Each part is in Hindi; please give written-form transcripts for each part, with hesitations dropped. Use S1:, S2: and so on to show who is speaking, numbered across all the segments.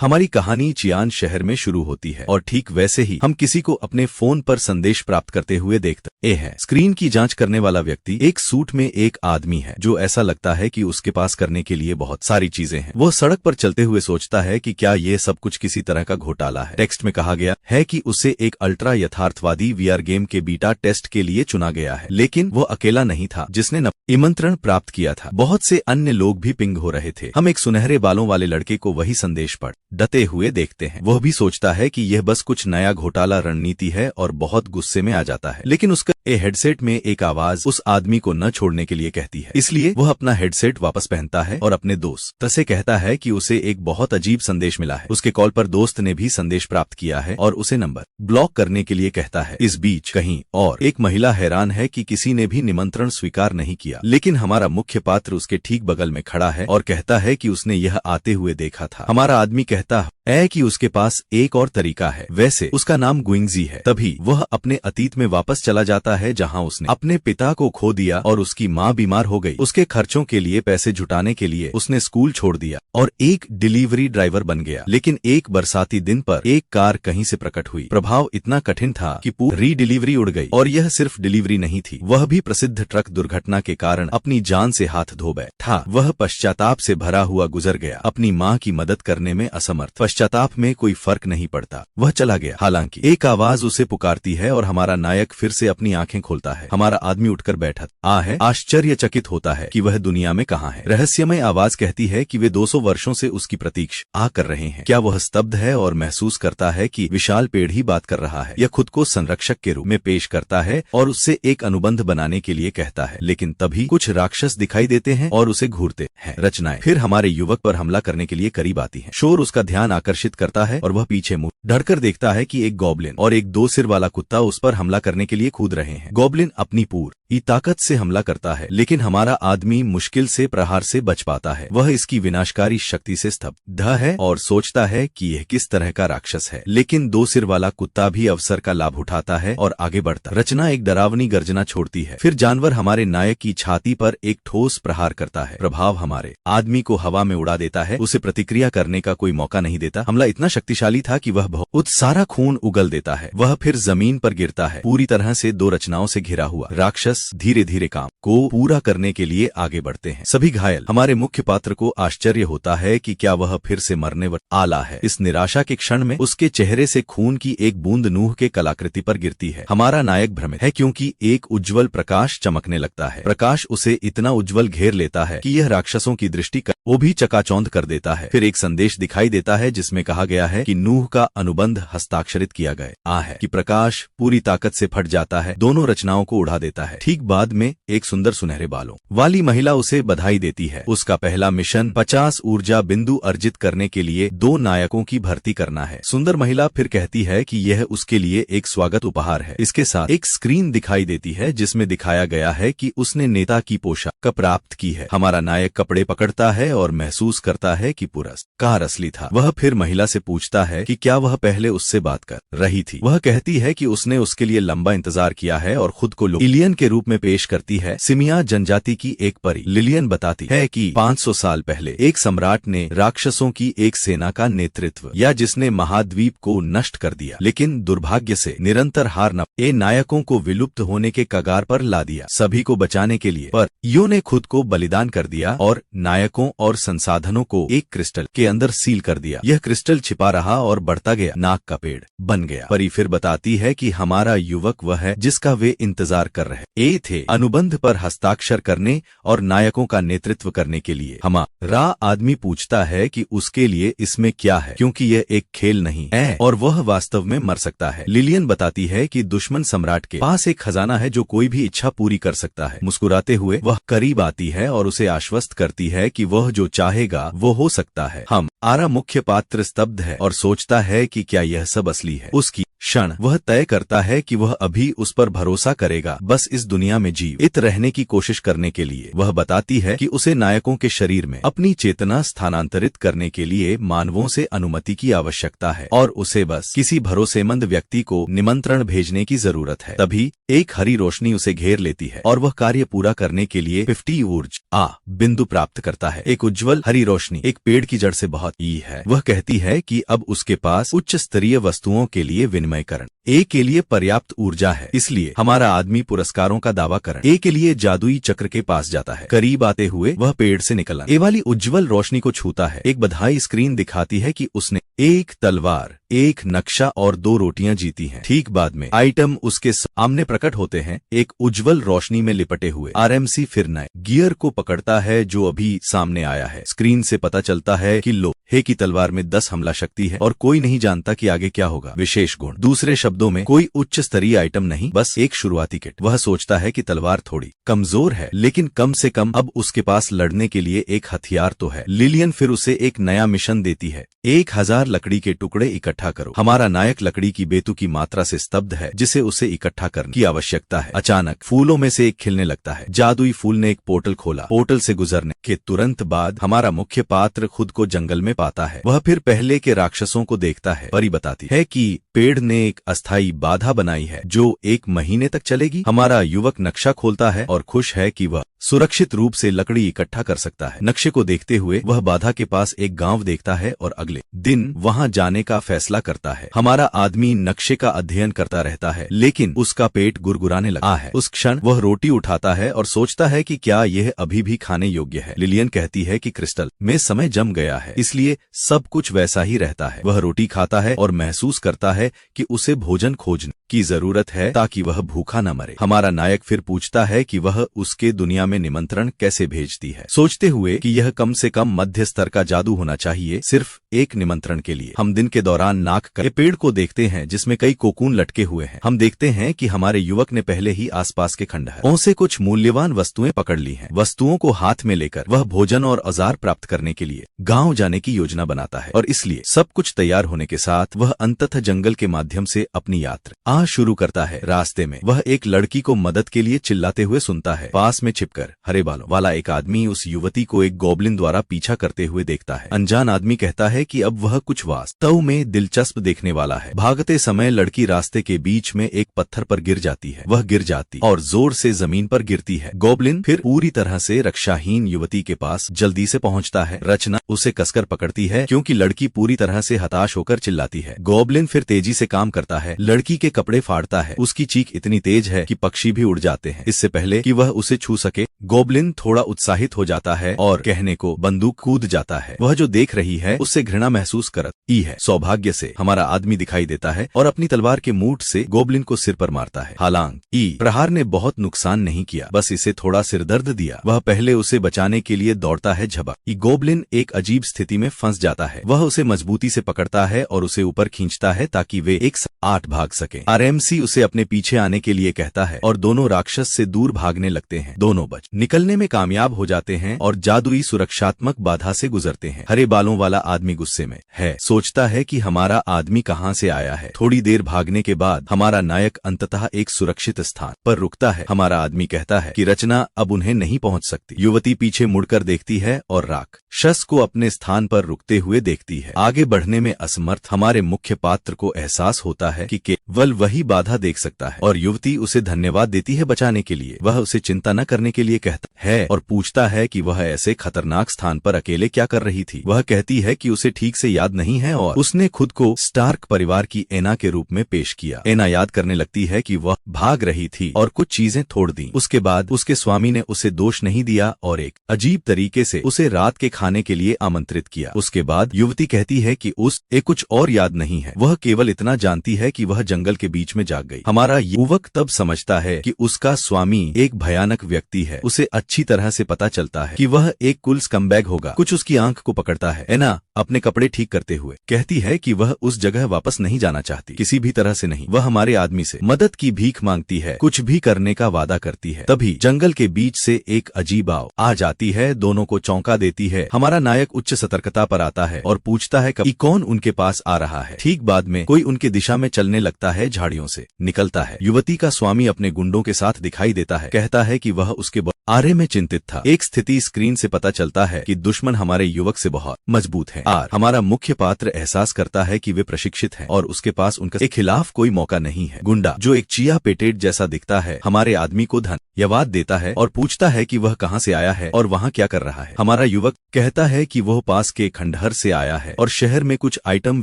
S1: हमारी कहानी चियान शहर में शुरू होती है और ठीक वैसे ही हम किसी को अपने फोन पर संदेश प्राप्त करते हुए देखते हैं। स्क्रीन की जांच करने वाला व्यक्ति एक सूट में एक आदमी है जो ऐसा लगता है कि उसके पास करने के लिए बहुत सारी चीजें हैं। वह सड़क पर चलते हुए सोचता है कि क्या ये सब कुछ किसी तरह का घोटाला है। टेक्स्ट में कहा गया है कि उसे एक अल्ट्रा यथार्थवादी वीआर गेम के बीटा टेस्ट के लिए चुना गया है, लेकिन वो अकेला नहीं था जिसने निमंत्रण प्राप्त किया था। बहुत से अन्य लोग भी पिंग हो रहे थे। हम एक सुनहरे बालों वाले लड़के को वही संदेश पढ़ डटे हुए देखते हैं। वह भी सोचता है कि यह बस कुछ नया घोटाला रणनीति है और बहुत गुस्से में आ जाता है, लेकिन उसका हेडसेट में एक आवाज उस आदमी को न छोड़ने के लिए कहती है। इसलिए वह अपना हेडसेट वापस पहनता है और अपने दोस्त से कहता है कि उसे एक बहुत अजीब संदेश मिला है। उसके कॉल पर दोस्त ने भी संदेश प्राप्त किया है और उसे नंबर ब्लॉक करने के लिए कहता है। इस बीच कहीं और एक महिला हैरान है कि किसी ने भी निमंत्रण स्वीकार नहीं किया, लेकिन हमारा मुख्य पात्र उसके ठीक बगल में खड़ा है और कहता है कि उसने यह आते हुए देखा था। हमारा आदमी कहता है कि उसके पास एक और तरीका है। वैसे उसका नाम गुइंगजी है। तभी वह अपने अतीत में वापस चला जाता है जहां उसने अपने पिता को खो दिया और उसकी माँ बीमार हो गई। उसके खर्चों के लिए पैसे जुटाने के लिए उसने स्कूल छोड़ दिया और एक डिलीवरी ड्राइवर बन गया। लेकिन एक बरसाती दिन पर एक कार कहीं से प्रकट हुई। प्रभाव इतना कठिन था कि पूरी डिलीवरी उड़ गई। और यह सिर्फ डिलीवरी नहीं थी, वह भी प्रसिद्ध ट्रक दुर्घटना के कारण अपनी जान से हाथ धो बैठा। वह पश्चाताप से भरा हुआ गुजर गया, अपनी माँ की मदद करने में असमर्थ। पश्चाताप में कोई फर्क नहीं पड़ता, वह चला गया। हालांकि एक आवाज उसे पुकारती है और हमारा नायक फिर से अपनी आंखें खोलता है। हमारा आदमी उठकर बैठा है, आश्चर्यचकित होता है कि वह दुनिया में कहाँ है। रहस्यमय आवाज कहती है कि वे 200 वर्षों से उसकी प्रतीक्षा कर रहे हैं। क्या वह स्तब्ध है और महसूस करता है कि विशाल पेड़ ही बात कर रहा है। यह खुद को संरक्षक के रूप में पेश करता है और उससे एक अनुबंध बनाने के लिए कहता है। लेकिन तभी कुछ राक्षस दिखाई देते हैं और उसे घूरते हैं। रचनाएं फिर हमारे युवक पर हमला करने के लिए करीब आती हैं। शोर उसका ध्यान आकर्षित करता है और वह पीछे मुड़ ढड़कर देखता है कि एक गॉब्लिन और एक 2 सिर वाला कुत्ता उस पर हमला करने के लिए कूद रहे हैं। गॉब्लिन अपनी पूरी ताकत से हमला करता है, लेकिन हमारा आदमी मुश्किल से प्रहार से बच पाता है। वह इसकी विनाशकारी शक्ति से स्तब्ध है और सोचता है कि यह किस तरह का राक्षस है। लेकिन 2 सिर वाला कुत्ता भी अवसर का लाभ उठाता है और आगे बढ़ता। रचना एक डरावनी गर्जना छोड़ती है। फिर जानवर हमारे नायक की छाती पर एक ठोस प्रहार करता है। प्रभाव हमारे आदमी को हवा में उड़ा देता है, उसे प्रतिक्रिया करने का कोई मौका नहीं देता। हमला इतना शक्तिशाली था कि वह बहुत सारा खून उगल देता है। वह फिर जमीन पर गिरता है, पूरी तरह से 2 रचनाओं से घिरा हुआ। राक्षस धीरे धीरे काम को पूरा करने के लिए आगे बढ़ते हैं, सभी घायल। हमारे मुख्य पात्र को आश्चर्य होता है कि क्या वह फिर से मरने वाला है। इस निराशा के क्षण में उसके चेहरे से खून की एक बूंद नूह के कलाकृति पर गिरती है। हमारा नायक भ्रमित है क्योंकि एक उज्जवल प्रकाश चमकने लगता है। प्रकाश उसे इतना उज्जवल घेर लेता है कि यह राक्षसों की दृष्टि वो भी चकाचौंध कर देता है। फिर एक संदेश दिखाई देता है जिसमें कहा गया है कि नूह का अनुबंध हस्ताक्षरित किया गया है कि प्रकाश पूरी ताकत से फट जाता है, दोनों रचनाओं को उड़ा देता है। ठीक बाद में एक सुंदर सुनहरे बालों वाली महिला उसे बधाई देती है। उसका पहला मिशन 50 ऊर्जा बिंदु अर्जित करने के लिए 2 नायकों की भर्ती करना है। सुंदर महिला फिर कहती है कि यह उसके लिए एक स्वागत उपहार है। इसके साथ एक स्क्रीन दिखाई देती है जिसमें दिखाया गया है कि उसने नेता की पोशाक प्राप्त की है। हमारा नायक कपड़े पकड़ता है और महसूस करता है कि पुरस्कार असली था। वह फिर महिला से पूछता है कि क्या वह पहले उससे बात कर रही थी। वह कहती है कि उसने उसके लिए लंबा इंतजार किया है और खुद को लिलियन के रूप में पेश करती है। सिमिया जनजाति की एक परी लिलियन बताती है कि 500 साल पहले एक सम्राट ने राक्षसों की एक सेना का नेतृत्व या जिसने महाद्वीप को नष्ट कर दिया, लेकिन दुर्भाग्य से निरंतर हार न नायकों को विलुप्त होने के कगार पर ला दिया। सभी को बचाने के लिए पर यो ने खुद को बलिदान कर दिया और नायकों और संसाधनों को एक क्रिस्टल के अंदर सील कर दिया। यह क्रिस्टल छिपा रहा और बढ़ता गया, नाक का पेड़ बन गया। परी फिर बताती है कि हमारा युवक वह है जिसका वे इंतजार कर रहे थे, अनुबंध पर हस्ताक्षर करने और नायकों का नेतृत्व करने के लिए। हमारा आदमी पूछता है कि उसके लिए इसमें क्या है, क्योंकि यह एक खेल नहीं है और वह वास्तव में मर सकता है। लिलियन बताती है कि दुश्मन सम्राट के पास एक खजाना है जो कोई भी इच्छा पूरी कर सकता है। मुस्कुराते हुए वह करीब आती है और उसे आश्वस्त करती है कि वह जो चाहेगा वो हो सकता है। हमारा मुख्य पात्र स्तब्ध है और सोचता है कि क्या यह सब असली है। उसकी क्षण वह तय करता है कि वह अभी उस पर भरोसा करेगा, बस इस दुनिया में जीवित रहने की कोशिश करने के लिए। वह बताती है कि उसे नायकों के शरीर में अपनी चेतना स्थानांतरित करने के लिए मानवों से अनुमति की आवश्यकता है और उसे बस किसी भरोसेमंद व्यक्ति को निमंत्रण भेजने की जरूरत है। तभी एक हरी रोशनी उसे घेर लेती है और वह कार्य पूरा करने के लिए 50 ऊर्जा बिंदु प्राप्त करता है। एक एक उज्जवल हरी रोशनी एक पेड़ की जड़ से बहुत ई है। वह कहती है कि अब उसके पास उच्च स्तरीय वस्तुओं के लिए विनिमयकरण ए के लिए पर्याप्त ऊर्जा है। इसलिए हमारा आदमी पुरस्कारों का दावा करण ए के लिए जादुई चक्र के पास जाता है। करीब आते हुए वह पेड़ से निकला ए वाली उज्जवल रोशनी को छूता है। एक बधाई स्क्रीन दिखाती है कि उसने एक तलवार, एक नक्शा और 2 रोटियां जीती हैं। ठीक बाद में आइटम उसके सामने प्रकट होते हैं। एक उज्जवल रोशनी में लिपटे हुए आरएमसी फिर नए गियर को पकड़ता है जो अभी सामने आया है। स्क्रीन से पता चलता है कि लोहे की तलवार में 10 हमला शक्ति है और कोई नहीं जानता कि आगे क्या होगा। विशेष गुण, दूसरे शब्दों में कोई उच्च स्तरीय आइटम नहीं, बस एक शुरुआती किट। वह सोचता है कि तलवार थोड़ी कमजोर है, लेकिन कम से कम अब उसके पास लड़ने के लिए एक हथियार तो है। लिलियन फिर उसे एक नया मिशन देती है, 1000 लकड़ी के टुकड़े इकट्ठा करो। हमारा नायक लकड़ी की बेतुकी मात्रा से स्तब्ध है, जिसे उसे इकट्ठा करने की आवश्यकता है। अचानक फूलों में से एक खिलने लगता है। जादुई फूल ने एक पोर्टल खोला। पोर्टल से गुजरने के तुरंत बाद हमारा मुख्य पात्र खुद को जंगल में पाता है। वह फिर पहले के राक्षसों को देखता है। परी बताती है कि पेड़ ने एक अस्थायी बाधा बनाई है जो 1 महीने तक चलेगी। हमारा युवक नक्शा खोलता है और खुश है कि वह सुरक्षित रूप से लकड़ी इकट्ठा कर सकता है। नक्शे को देखते हुए वह बाधा के पास एक गांव देखता है और अगले दिन वहां जाने का फैसला करता है। हमारा आदमी नक्शे का अध्ययन करता रहता है, लेकिन उसका पेट गुरगुराने लगा है। उस क्षण वह रोटी उठाता है और सोचता है कि क्या यह अभी भी खाने योग्य है। लिलियन कहती है कि क्रिस्टल में समय जम गया है, इसलिए सब कुछ वैसा ही रहता है। वह रोटी खाता है और महसूस करता है कि उसे भोजन खोजने की जरूरत है ताकि वह भूखा न मरे। हमारा नायक फिर पूछता है कि वह उसके दुनिया में निमंत्रण कैसे भेजती है, सोचते हुए कि यह कम से कम मध्य स्तर का जादू होना चाहिए, सिर्फ एक निमंत्रण के लिए। हम दिन के दौरान नाक के पेड़ को देखते हैं जिसमें कई कोकून लटके हुए हैं। हम देखते हैं कि हमारे युवक ने पहले ही आसपास के खंडहरों से कुछ मूल्यवान वस्तुएं पकड़ ली हैं। वस्तुओं को हाथ में लेकर वह भोजन और औजार प्राप्त करने के लिए गांव जाने की योजना बनाता है और इसलिए सब कुछ तैयार होने के साथ वह अंततः जंगल के माध्यम से अपनी यात्रा शुरू करता है। रास्ते में वह एक लड़की को मदद के लिए चिल्लाते हुए सुनता है। पास में छिपकर हरे बालों वाला एक आदमी उस युवती को एक गॉब्लिन द्वारा पीछा करते हुए देखता है। अनजान आदमी कहता है कि अब वह कुछ वास्तव में दिलचस्प देखने वाला है। भागते समय लड़की रास्ते के बीच में एक पत्थर पर गिर जाती है। वह गिर जाती और जोर से जमीन पर गिरती है। गॉब्लिन फिर पूरी तरह से रक्षाहीन युवती के पास जल्दी से पहुंचता है। रचना उसे कसकर पकड़ती है क्योंकि लड़की पूरी तरह से हताश होकर चिल्लाती है। गॉब्लिन फिर तेजी से काम करता है, लड़की के कपड़े फाड़ता है। उसकी चीख इतनी तेज है कि पक्षी भी उड़ जाते हैं। इससे पहले कि वह उसे छू सके, गॉब्लिन थोड़ा उत्साहित हो जाता है और कहने को बंदूक कूद जाता है। वह जो देख रही है उससे घृणा महसूस करती है। सौभाग्य से हमारा आदमी दिखाई देता है और अपनी तलवार के मूठ से गॉब्लिन को सिर पर मारता है। हालांकि प्रहार ने बहुत नुकसान नहीं किया, बस इसे थोड़ा सिरदर्द दिया। वह पहले उसे बचाने के लिए दौड़ता है। झपक गॉब्लिन एक अजीब स्थिति में फंस जाता है। वह उसे मजबूती से पकड़ता है और उसे ऊपर खींचता है ताकि वे एक साथ भाग सके। आरएमसी उसे अपने पीछे आने के लिए कहता है और दोनों राक्षस से दूर भागने लगते हैं। दोनों बच निकलने में कामयाब हो जाते हैं और जादुई सुरक्षात्मक बाधा से गुजरते हैं। हरे बालों वाला आदमी गुस्से में है, सोचता है कि हमारा आदमी कहां से आया है। थोड़ी देर भागने के बाद हमारा नायक अंततः एक सुरक्षित स्थान पर रुकता है। हमारा आदमी कहता है कि रचना अब उन्हें नहीं पहुंच सकती। युवती पीछे मुड़कर देखती है और राक्षस को अपने स्थान पर रुकते हुए देखती है। आगे बढ़ने में असमर्थ हमारे मुख्य पात्र को एहसास होता है कि केवल वही बाधा देख सकता है और युवती उसे धन्यवाद देती है बचाने के लिए। वह उसे चिंता न करने के लिए कहता है और पूछता है कि वह ऐसे खतरनाक स्थान पर अकेले क्या कर रही थी। वह कहती है कि उसे ठीक से याद नहीं है और उसने खुद को स्टार्क परिवार की एना के रूप में पेश किया। एना याद करने लगती है कि वह भाग रही थी और कुछ चीजें तोड़ दी। उसके बाद उसके स्वामी ने उसे दोष नहीं दिया और एक अजीब तरीके से उसे रात के खाने के लिए आमंत्रित किया। उसके बाद युवती कहती है कि उसे कुछ और याद नहीं है, वह केवल इतना जानती है कि वह जंगल के बीच में जाग गई। हमारा युवक तब समझता है कि उसका स्वामी एक भयानक व्यक्ति है। उसे अच्छी तरह से पता चलता है कि वह एक कुल स्कमबैग होगा। कुछ उसकी आंख को पकड़ता है। एना अपने कपड़े ठीक करते हुए कहती है कि वह उस जगह वापस नहीं जाना चाहती, किसी भी तरह से नहीं। वह हमारे आदमी से मदद की भीख मांगती है, कुछ भी करने का वादा करती है। तभी जंगल के बीच से एक अजीब आवाज आ जाती है, दोनों को चौंका देती है। हमारा नायक उच्च सतर्कता पर आता है और पूछता है कि कौन उनके पास आ रहा है। ठीक बाद में कोई उनके दिशा में चलने लगता है। झाड़ियों से निकलता है। युवती का स्वामी अपने गुंडों के साथ दिखाई देता है। कहता है कि वह उसके बारे में चिंतित था। एक स्थिति स्क्रीन से पता चलता है कि दुश्मन हमारे युवक से बहुत मजबूत है। हमारा मुख्य पात्र एहसास करता है कि वे प्रशिक्षित हैं और उसके पास उनके खिलाफ कोई मौका नहीं है। गुंडा, जो एक चिया पेटेड जैसा दिखता है, हमारे आदमी को धन्यवाद देता है और पूछता है कि वह कहां से आया है और वहां क्या कर रहा है। हमारा युवक कहता है कि वह पास के खंडहर से आया है और शहर में कुछ आइटम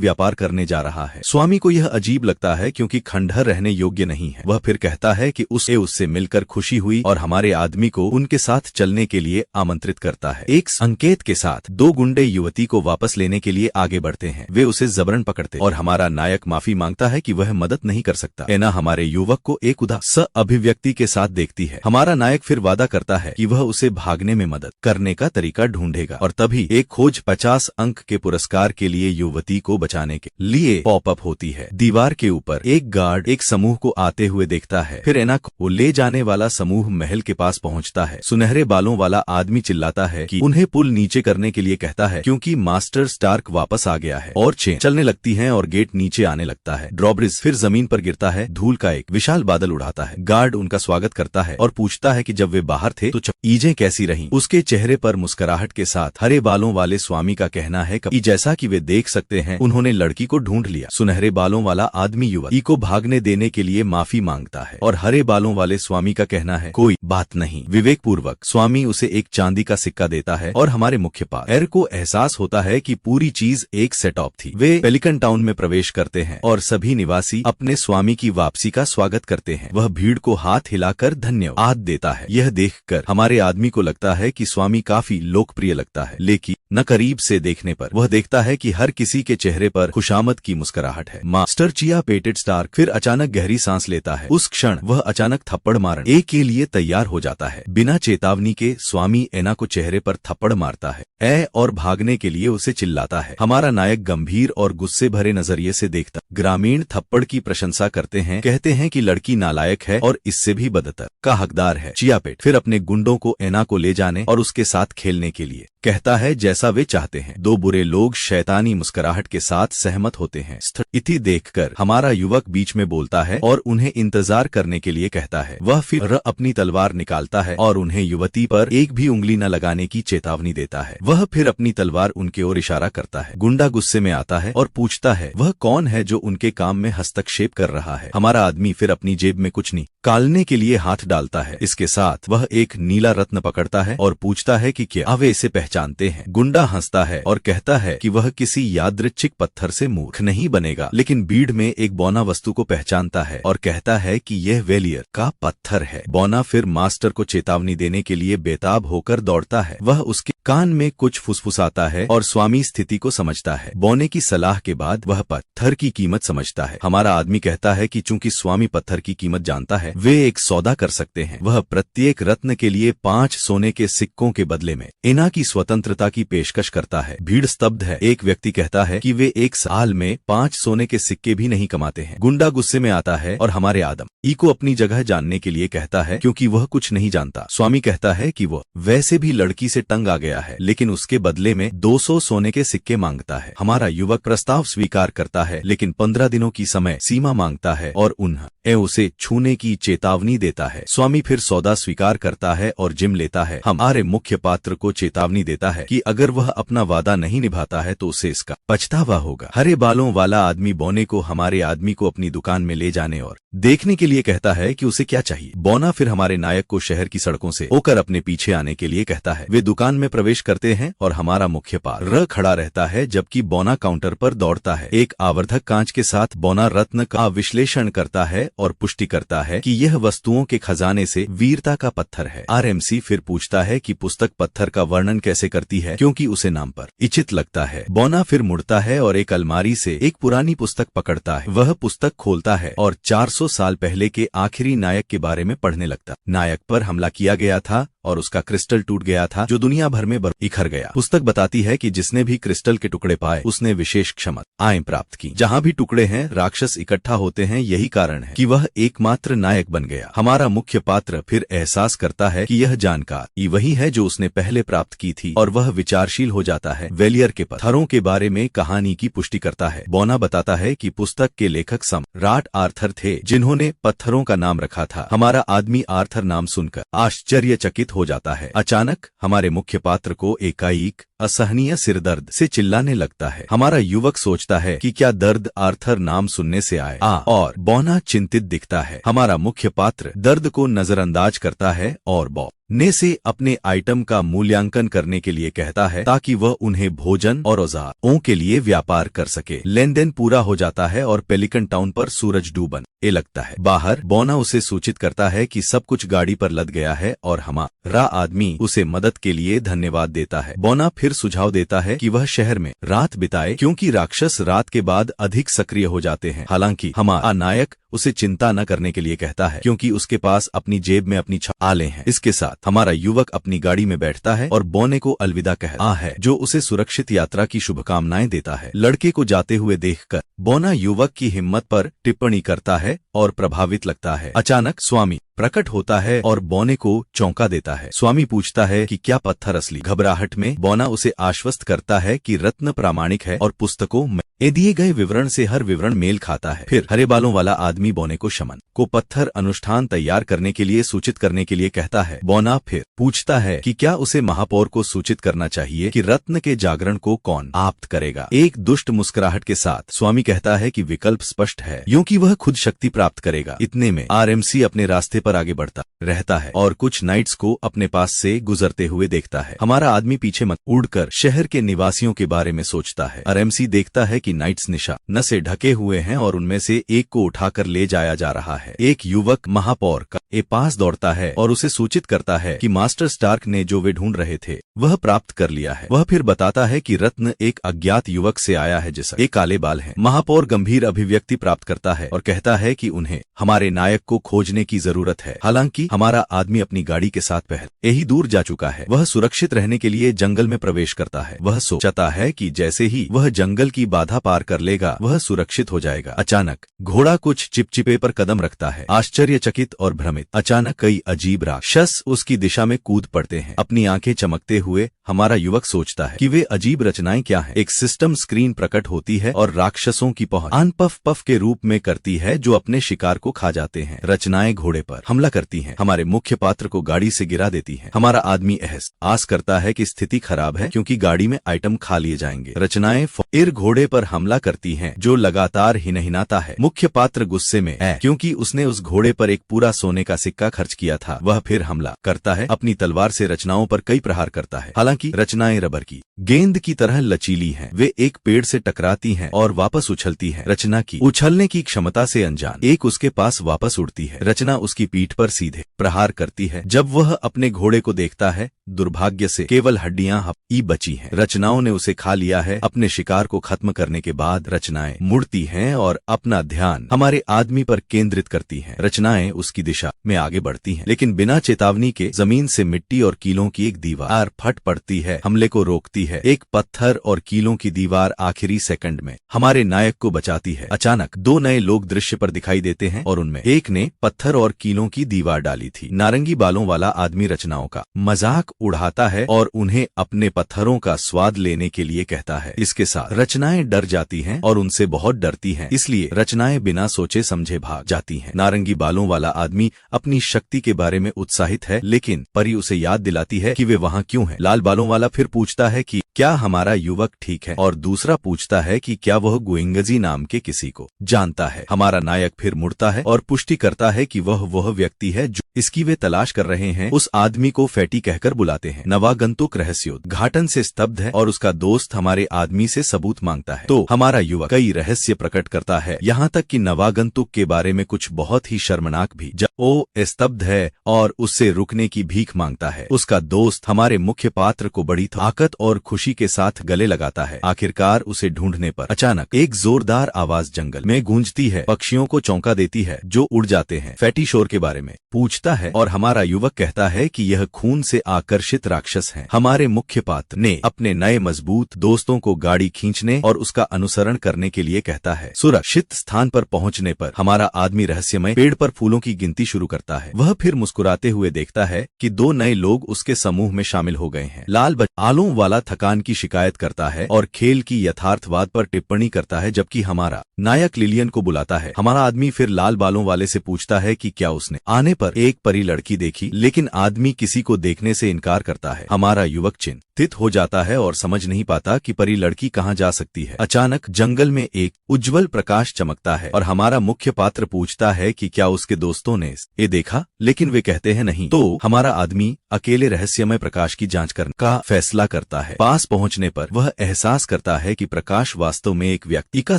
S1: व्यापार करने जा रहा है। स्वामी को यह अजीब लगता है क्योंकि खंडहर रहने योग्य नहीं है। वह फिर कहता है कि उससे मिलकर खुशी हुई और हमारे आदमी को उनके साथ चलने के लिए आमंत्रित करता है। एक संकेत के साथ दो गुंडे युवती को वापस लेने के लिए आगे बढ़ते हैं। वे उसे जबरन पकड़ते और हमारा नायक माफी मांगता है कि वह मदद नहीं कर सकता। एना हमारे युवक को एक उदास अभिव्यक्ति के साथ देखती है। हमारा नायक फिर वादा करता है कि वह उसे भागने में मदद करने का तरीका ढूंढेगा और तभी एक खोज 50 अंक के पुरस्कार के लिए युवती को बचाने के लिए पॉपअप होती है। दीवार के ऊपर एक गार्ड एक समूह को आते हुए देखता है। फिर एना को ले जाने वाला समूह महल के पास पहुंचता है। सुनहरे बालों वाला आदमी चिल्लाता है कि उन्हें पुल नीचे करने के लिए कहता है क्योंकि मास्टर स्टार्क वापस आ गया है और चेन चलने लगती है और गेट नीचे आने लगता है। ड्रॉब्रिज फिर जमीन पर गिरता है। धूल का एक विशाल बादल उड़ाता है। गार्ड उनका स्वागत करता है और पूछता है कि जब वे बाहर थे तो चीजें कैसी रहीं। उसके चेहरे पर मुस्कुराहट के साथ हरे बालों वाले स्वामी का कहना है कि जैसा कि वे देख सकते हैं उन्होंने लड़की को ढूंढ लिया। सुनहरे बालों वाला आदमी युवती को भागने देने के लिए माफी मांगता है और हरे बालों वाले स्वामी का कहना है कोई बात नहीं। विवेक पूर्वक स्वामी उसे एक चांदी का सिक्का देता है और हमारे मुख्य पात्र को एहसास होता है कि पूरी चीज एक सेटअप थी। वे पेलिकन टाउन में प्रवेश करते हैं और सभी निवासी अपने स्वामी की वापसी का स्वागत करते हैं। वह भीड़ को हाथ हिलाकर धन्यवाद देता है। यह देखकर हमारे आदमी को लगता है कि स्वामी काफी लोकप्रिय लगता है, लेकिन न करीब से देखने पर वह देखता है कि हर किसी के चेहरे पर खुशामद की मुस्कुराहट है। मास्टर चिया पेटेड स्टार्क फिर अचानक गहरी सांस लेता है। उस क्षण वह अचानक थप्पड़ मारने के लिए तैयार हो जाता है। बिना चेतावनी के स्वामी एना को चेहरे पर थप्पड़ मारता है और भागने के लिए उसे चिल्लाता है। हमारा नायक गंभीर और गुस्से भरे नजरिए से देखता। ग्रामीण थप्पड़ की प्रशंसा करते हैं, कहते हैं कि लड़की नालायक है और इससे भी बदतर का हकदार है। चियापेट फिर अपने गुंडों को एना को ले जाने और उसके साथ खेलने के लिए कहता है जैसा वे चाहते हैं। दो बुरे लोग शैतानी मुस्कुराहट के साथ सहमत होते हैं। स्थिति देखकर हमारा युवक बीच में बोलता है और उन्हें इंतजार करने के लिए कहता है। वह फिर अपनी तलवार निकालता है और उन्हें युवती पर एक भी उंगली न लगाने की चेतावनी देता है। वह फिर अपनी तलवार उनके ओर इशारा करता है। गुंडा गुस्से में आता है और पूछता है वह कौन है जो उनके काम में हस्तक्षेप कर रहा है। हमारा आदमी फिर अपनी जेब में कुछ निकालने के लिए हाथ डालता है। इसके साथ वह एक नीला रत्न पकड़ता है और पूछता है कि क्या वे इसे पहचानते हैं। गुंडा हंसता है और कहता है कि वह किसी यादृच्छिक पत्थर से मूर्ख नहीं बनेगा, लेकिन भीड़ में एक बौना वस्तु को पहचानता है और कहता है कि यह वेलियर का पत्थर है। बौना फिर मास्टर को चेतावनी देने के लिए बेताब होकर दौड़ता है। वह उसके कान में कुछ फुसफुसाता है और स्वामी स्थिति को समझता है। बौने की सलाह के बाद वह पत्थर की कीमत समझता है। हमारा आदमी कहता है कि चूंकि स्वामी पत्थर की कीमत जानता है, वे एक सौदा कर सकते हैं। वह प्रत्येक रत्न के लिए 5 सोने के सिक्कों के बदले में एना की स्वतंत्रता की पेशकश करता है। भीड़ स्तब्ध है। एक व्यक्ति कहता है कि वे एक साल में 5 सोने के सिक्के भी नहीं कमाते हैं। गुंडा गुस्से में आता है और हमारे आदमी को अपनी जगह जानने के लिए कहता है क्योंकि वह कुछ नहीं जानता। स्वामी कहता है कि वह वैसे भी लड़की से तंग आ गया है, लेकिन उसके बदले में 200 सोने के सिक्के मांगता है। हमारा युवक प्रस्ताव स्वीकार करता है, लेकिन 15 दिनों की समय सीमा मांगता है और उन्हें उसे छूने की चेतावनी देता है। स्वामी फिर सौदा स्वीकार करता है और जिम लेता है। हमारे मुख्य पात्र को चेतावनी देता है कि अगर वह अपना वादा नहीं निभाता है तो उसे इसका पछतावा होगा। हरे बालों वाला आदमी बौने को हमारे आदमी को अपनी दुकान में ले जाने और देखने के लिए कहता है कि उसे क्या चाहिए। बौना फिर हमारे नायक को शहर की सड़कों से होकर अपने पीछे आने के लिए कहता है। वे दुकान में प्रवेश करते हैं और हमारा मुख्य पात्र खड़ा रहता है जबकि बौना काउंटर पर दौड़ता है। एक आवर्धक कांच के साथ बौना रत्न का विश्लेषण करता है और पुष्टि करता है कि यह वस्तुओं के खजाने से वीरता का पत्थर है। आरएमसी फिर पूछता है कि पुस्तक पत्थर का वर्णन कैसे करती है, क्योंकि उसे नाम पर इच्छित लगता है। बौना फिर मुड़ता है और एक अलमारी से एक पुरानी पुस्तक पकड़ता है। वह पुस्तक खोलता है और 400 साल पहले के आखिरी नायक के बारे में पढ़ने लगता। नायक पर हमला किया गया था और उसका क्रिस्टल टूट गया था जो दुनिया भर में इखर गया। पुस्तक बताती है कि जिसने भी क्रिस्टल के टुकड़े पाए उसने विशेष क्षमताएं प्राप्त की। जहाँ भी टुकड़े हैं राक्षस इकट्ठा होते हैं, यही कारण है कि वह एकमात्र नायक बन गया। हमारा मुख्य पात्र फिर एहसास करता है कि यह जानकारी वही है जो उसने पहले प्राप्त की थी और वह विचारशील हो जाता है। वेलियर के पत्थरों के बारे में कहानी की पुष्टि करता है। बोना बताता है कि पुस्तक के लेखक सम्राट आर्थर थे जिन्होंने पत्थरों का नाम रखा था। हमारा आदमी आर्थर नाम सुनकर आश्चर्यचकित हो जाता है। अचानक हमारे मुख्य पात्र को एकाएक असहनीय सिरदर्द से चिल्लाने लगता है। हमारा युवक सोचता है कि क्या दर्द आर्थर नाम सुनने से आए और बोना चिंतित दिखता है। हमारा मुख्य पात्र दर्द को नजरअंदाज करता है और ने से अपने आइटम का मूल्यांकन करने के लिए कहता है ताकि वह उन्हें भोजन और औजारों के लिए व्यापार कर सके। लेन देन पूरा हो जाता है और पेलिकन टाउन पर सूरज डूबने लगता है। बाहर बोना उसे सूचित करता है कि सब कुछ गाड़ी पर लद गया है और हमारा आदमी उसे मदद के लिए धन्यवाद देता है। बोना फिर सुझाव देता है कि वह शहर में रात बिताए क्योंकि राक्षस रात के बाद अधिक सक्रिय हो जाते हैं। हालांकि हमारा नायक उसे चिंता न करने के लिए कहता है क्योंकि उसके पास अपनी जेब में अपनी छालें हैं। इसके साथ हमारा युवक अपनी गाड़ी में बैठता है और बोने को अलविदा कहता है जो उसे सुरक्षित यात्रा की शुभकामनाएं देता है। लड़के को जाते हुए देखकर बोना युवक की हिम्मत पर टिप्पणी करता है और प्रभावित लगता है। अचानक स्वामी प्रकट होता है और बोने को चौंका देता है। स्वामी पूछता है कि क्या पत्थर असली। घबराहट में बोना उसे आश्वस्त करता है कि रत्न प्रामाणिक है और पुस्तकों में दिए गए विवरण से हर विवरण मेल खाता है। फिर हरे बालों वाला आदमी बोने को शमन को पत्थर अनुष्ठान तैयार करने के लिए सूचित करने के लिए कहता है। बोना फिर पूछता है कि क्या उसे महापौर को सूचित करना चाहिए कि रत्न के जागरण को कौन आप्त करेगा। एक दुष्ट मुस्कुराहट के साथ स्वामी कहता है कि विकल्प स्पष्ट है क्योंकि वह खुद शक्ति प्राप्त करेगा। इतने में आरएमसी अपने रास्ते पर आगे बढ़ता रहता है और कुछ नाइट्स को अपने पास से गुजरते हुए देखता है। हमारा आदमी पीछे मत उड़कर शहर के निवासियों के बारे में सोचता है। आरएमसी देखता है कि नाइट्स निशान से ढके हुए हैं और उनमें से एक को उठाकर ले जाया जा रहा है। एक युवक महापौर का पास दौड़ता है और उसे सूचित करता है कि मास्टर स्टार्क ने जो वे ढूंढ रहे थे वह प्राप्त कर लिया है। वह फिर बताता है कि रत्न एक अज्ञात युवक से आया है जिसके एक काले बाल हैं। महापौर गंभीर अभिव्यक्ति प्राप्त करता है और कहता है कि उन्हें हमारे नायक को खोजने की जरूरत है। हालांकि हमारा आदमी अपनी गाड़ी के साथ पहले ही दूर जा चुका है। वह सुरक्षित रहने के लिए जंगल में प्रवेश करता है। वह सोचता है कि जैसे ही वह जंगल की बाधा पार कर लेगा वह सुरक्षित हो जाएगा। अचानक घोड़ा कुछ चिपचिपे पर कदम रखता है। आश्चर्यचकित और भ्रमित अचानक कई अजीब राक्षस उसकी दिशा में कूद पड़ते हैं। अपनी आंखें चमकते हुए हमारा युवक सोचता है कि वे अजीब रचनाएं क्या हैं। एक सिस्टम स्क्रीन प्रकट होती है और राक्षसों की पहुंच आन पफ पफ के रूप में करती है जो अपने शिकार को खा जाते हैं। रचनाएं घोड़े पर हमला करती हैं। हमारे मुख्य पात्र को गाड़ी से गिरा देती हैं। हमारा आदमी एहसास करता है कि स्थिति खराब है क्योंकि गाड़ी में आइटम खा लिए जाएंगे। रचनाएं फिर घोड़े पर हमला करती हैं जो लगातार हिनहिनाता है। मुख्य पात्र गुस्से में है क्योंकि उसने उस घोड़े पर एक पूरा सोने का सिक्का खर्च किया था। वह फिर हमला करता है। अपनी तलवार से रचनाओं पर कई प्रहार करता है। हालांकि रचनाएं रबर की गेंद की तरह लचीली हैं। वे एक पेड़ से टकराती हैं और वापस उछलती हैं। रचना की उछलने की क्षमता से अनजान एक उसके पास वापस उड़ती है। रचना उसकी पीठ पर सीधे प्रहार करती है। जब वह अपने घोड़े को देखता है दुर्भाग्य से केवल हड्डियां ही बची हैं। रचनाओं ने उसे खा लिया है। अपने शिकार को खत्म करने के बाद रचनाएं मुड़ती हैं और अपना ध्यान हमारे आदमी पर केंद्रित करती हैं। रचनाएं उसकी दिशा में आगे बढ़ती हैं लेकिन बिना चेतावनी के जमीन से मिट्टी और कीलों की एक दीवार फट पड़ती है। हमले को रोकती है। एक पत्थर और कीलों की दीवार आखिरी सेकंड में हमारे नायक को बचाती है। अचानक दो नए लोग दृश्य पर दिखाई देते हैं और उनमें एक ने पत्थर और कीलों की दीवार डाली थी। नारंगी बालों वाला आदमी रचनाओं का मजाक उड़ाता है और उन्हें अपने पत्थरों का स्वाद लेने के लिए कहता है। इसके साथ रचनाएं डर जाती हैं और उनसे बहुत डरती हैं, इसलिए रचनाएं बिना सोचे समझे भाग जाती हैं। नारंगी बालों वाला आदमी अपनी शक्ति के बारे में उत्साहित है लेकिन परी उसे याद दिलाती है कि वे वहाँ क्यों हैं। लाल बालों वाला फिर पूछता है कि क्या हमारा युवक ठीक है और दूसरा पूछता है कि क्या वह गुइंगजी नाम के किसी को जानता है। हमारा नायक फिर मुड़ता है और पुष्टि करता है कि वह व्यक्ति है जो इसकी वे तलाश कर रहे हैं। उस आदमी को फैटी कहकर बुलाते हैं। नवागंतुक रहस्योद्घाटन से स्तब्ध है और उसका दोस्त हमारे आदमी से सबूत मांगता है तो हमारा युवक कई रहस्य प्रकट करता है, यहाँ तक कि नवागंतुक के बारे में कुछ बहुत ही शर्मनाक भी ओ स्तब्ध है और उससे रुकने की भीख मांगता है। उसका दोस्त हमारे मुख्य पात्र को बड़ी ताकत और खुशी के साथ गले लगाता है। आखिरकार उसे ढूंढने पर अचानक एक जोरदार आवाज जंगल में गूंजती है, पक्षियों को चौंका देती है जो उड़ जाते हैं। फैटी शोर के बारे में पूछता है और हमारा युवक कहता है कि यह खून से आकर्षित राक्षस हैं। हमारे मुख्य पात्र ने अपने नए मजबूत दोस्तों को गाड़ी खींचने और उसका अनुसरण करने के लिए कहता है। सुरक्षित स्थान पर पहुंचने पर हमारा आदमी रहस्यमय पेड़ पर फूलों की गिनती शुरू करता है। वह फिर मुस्कुराते हुए देखता है कि 2 नए लोग उसके समूह में शामिल हो गए हैं। लाल आलों वाला थकान की शिकायत करता है और खेल की यथार्थवाद पर टिप्पणी करता है, जबकि हमारा नायक लिलियन को बुलाता है। हमारा आदमी फिर लाल बालों वाले से पूछता है कि क्या उसने आने पर एक परी लड़की देखी, लेकिन आदमी किसी को देखने से इनकार करता है। हमारा युवक चिंतित हो जाता है और समझ नहीं पाता कि परी लड़की कहाँ जा सकती है। अचानक जंगल में एक उज्जवल प्रकाश चमकता है और हमारा मुख्य पात्र पूछता है कि क्या उसके दोस्तों ने ये देखा, लेकिन वे कहते हैं नहीं। तो हमारा आदमी अकेले रहस्यमय प्रकाश की जांच करने का फैसला करता है। पास पहुंचने पर वह एहसास करता है कि प्रकाश वास्तव में एक व्यक्ति का